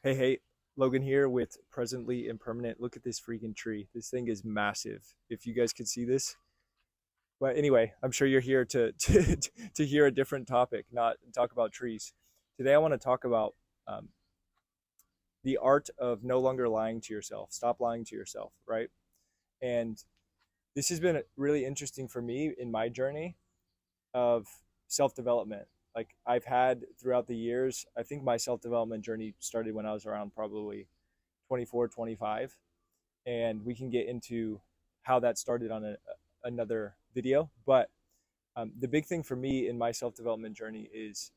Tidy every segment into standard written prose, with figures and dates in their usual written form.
Hey, Logan here with Presently Impermanent. Look at this freaking tree. This thing is massive. If you guys could see this. But anyway, I'm sure you're here to hear a different topic, not talk about trees. Today, I want to talk about um, the art of no longer lying to yourself. Stop lying to yourself, right? And this has been really interesting for me in my journey of self development. Like I've had throughout the years, I think my self development journey started when I was around probably 24, 25, and we can get into how that started on another video. But the big thing for me in my self development journey is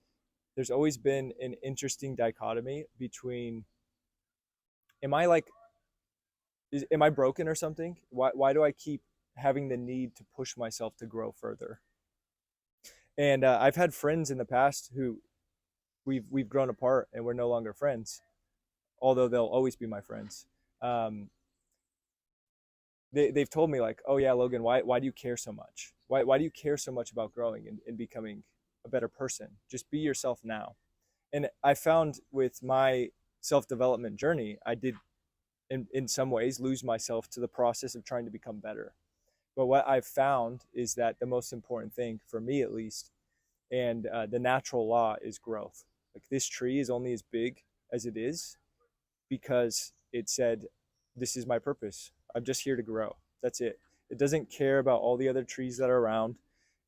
there's always been an interesting dichotomy between am I like am I broken or something? Why do I keep having the need to push myself to grow further? And I've had friends in the past who we've grown apart and we're no longer friends, although they'll always be my friends. Um, they've told me like, oh yeah, Logan, why do you care so much? Why do you care so much about growing and becoming a better person? Just be yourself now. And I found with my self-development journey, I did in some ways lose myself to the process of trying to become better. But what I've found is that the most important thing for me at least, and the natural law is growth. Like this tree is only as big as it is because it said, this is my purpose. I'm just here to grow. That's it. It doesn't care about all the other trees that are around.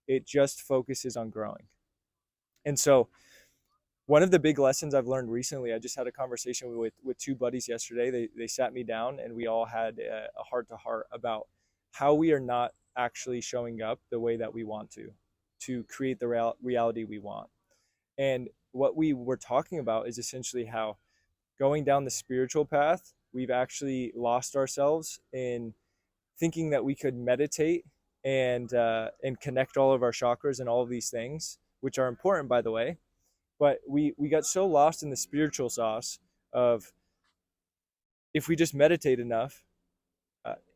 It just focuses on growing. And so, one of the big lessons I've learned recently, I just had a conversation with two buddies yesterday. They sat me down and we all had a heart to heart about how we are not actually showing up the way that we want to create the reality we want. And what we were talking about is essentially how going down the spiritual path, we've actually lost ourselves in thinking that we could meditate and connect all of our chakras and all of these things, which are important, by the way. But we got so lost in the spiritual sauce of if we just meditate enough,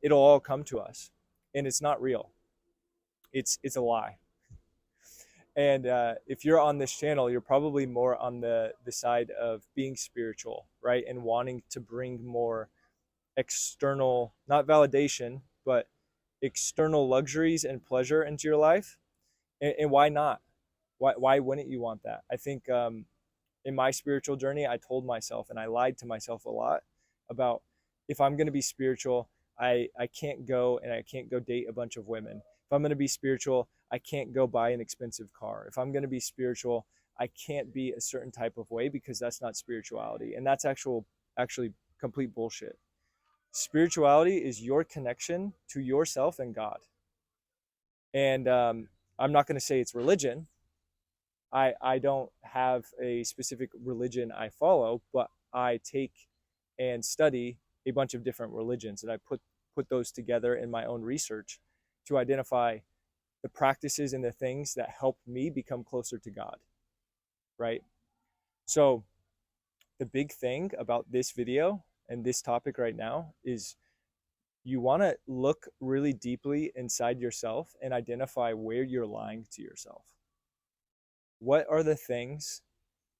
it'll all come to us, and it's not real. It's a lie. And if you're on this channel, you're probably more on the side of being spiritual, right, and wanting to bring more external, not validation, but external luxuries and pleasure into your life. And why not? Why wouldn't you want that? I think in my spiritual journey, I told myself and I lied to myself a lot about if I'm going to be spiritual, I can't go and I can't go date a bunch of women. If I'm going to be spiritual, I can't go buy an expensive car. If I'm going to be spiritual, I can't be a certain type of way because that's not spirituality. And that's actually complete bullshit. Spirituality is your connection to yourself and God. And I'm not going to say it's religion. I don't have a specific religion I follow, but I take and study a bunch of different religions, and I put those together in my own research to identify the practices and the things that help me become closer to God, right? So the big thing about this video and this topic right now is you want to look really deeply inside yourself and identify where you're lying to yourself. What are the things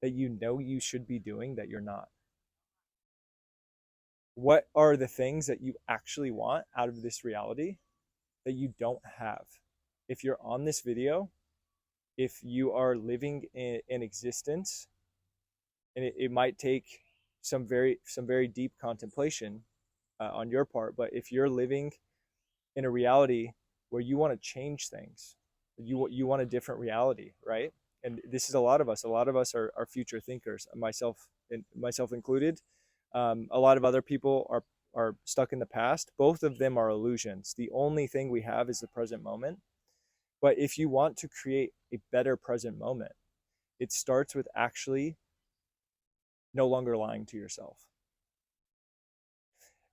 that you know you should be doing that you're not? What are the things that you actually want out of this reality that you don't have? If you're on this video, if you are living in an existence, and it might take some very deep contemplation on your part, but if you're living in a reality where you want to change things, you want a different reality, right? And this is a lot of us. A lot of us are future thinkers, myself included. A lot of other people are stuck in the past. Both of them are illusions. The only thing we have is the present moment. But if you want to create a better present moment, it starts with actually no longer lying to yourself.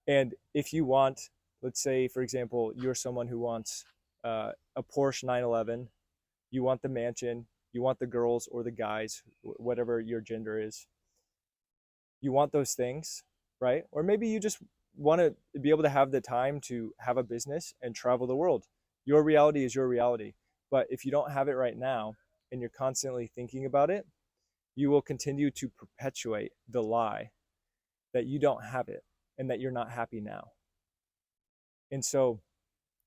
And if you want, let's say, for example, you're someone who wants a Porsche 911, you want the mansion, you want the girls or the guys, whatever your gender is, you want those things, right? Or maybe you just want to be able to have the time to have a business and travel the world. Your reality is your reality. But if you don't have it right now and you're constantly thinking about it, you will continue to perpetuate the lie that you don't have it and that you're not happy now. And so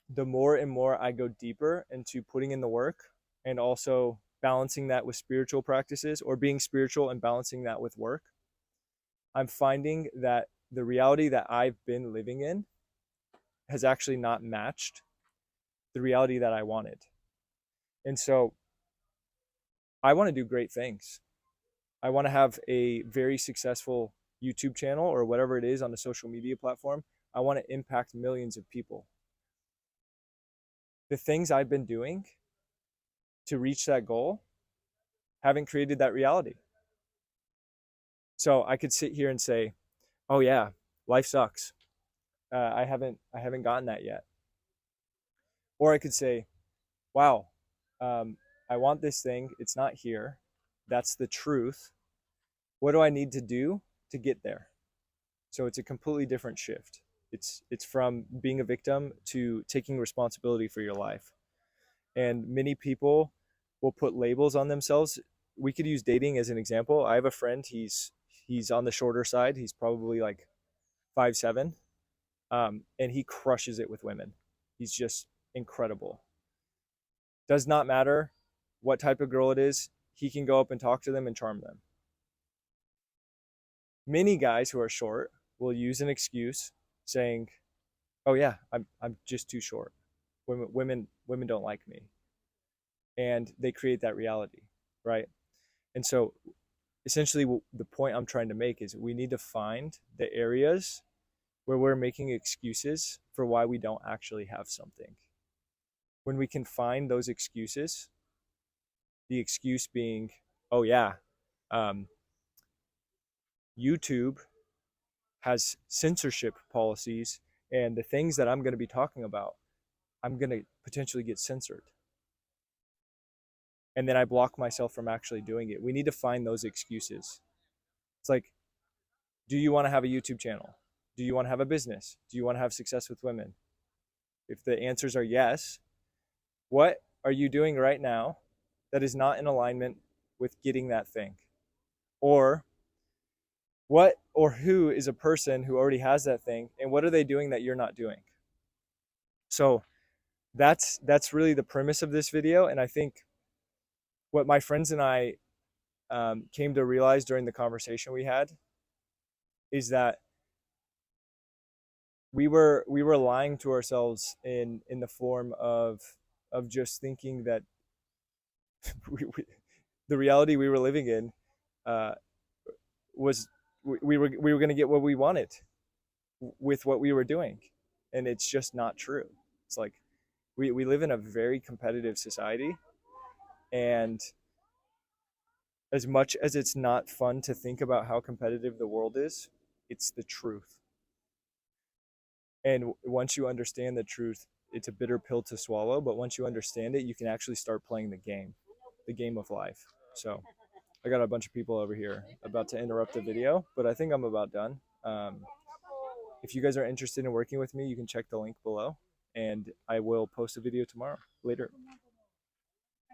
the more and more I go deeper into putting in the work and also balancing that with spiritual practices, or being spiritual and balancing that with work, I'm finding that the reality that I've been living in has actually not matched the reality that I wanted. And so I want to do great things. I want to have a very successful YouTube channel or whatever it is on the social media platform. I want to impact millions of people. The things I've been doing to reach that goal haven't created that reality. So I could sit here and say, "Oh yeah, life sucks. I haven't gotten that yet." Or I could say, "Wow, I want this thing. It's not here. That's the truth. What do I need to do to get there?" So it's a completely different shift. It's from being a victim to taking responsibility for your life. And many people will put labels on themselves. We could use dating as an example. I have a friend, he's on the shorter side. He's probably like 5'7", and he crushes it with women. He's just incredible. Does not matter what type of girl it is, he can go up and talk to them and charm them. Many guys who are short will use an excuse saying, "Oh yeah, I'm just too short. Women don't like me." And they create that reality, right? And so essentially the point I'm trying to make is we need to find the areas where we're making excuses for why we don't actually have something. When we can find those excuses, the excuse being, "Oh yeah, YouTube has censorship policies, and the things that I'm going to be talking about, I'm going to potentially get censored." And then I block myself from actually doing it. We need to find those excuses. It's like, do you want to have a YouTube channel? Do you want to have a business? Do you want to have success with women? If the answers are yes, what are you doing right now that is not in alignment with getting that thing? Or what or who is a person who already has that thing, and what are they doing that you're not doing? So that's really the premise of this video. And I think what my friends and I came to realize during the conversation we had is that we were lying to ourselves in the form of just thinking that the reality we were living in was we were going to get what we wanted with what we were doing, and it's just not true. It's like we live in a very competitive society, and as much as it's not fun to think about how competitive the world is, it's the truth. And once you understand the truth, it's a bitter pill to swallow, but once you understand it, you can actually start playing the game of life. So I got a bunch of people over here about to interrupt the video, but I think I'm about done. If you guys are interested in working with me, you can check the link below, and I will post a video tomorrow. Later.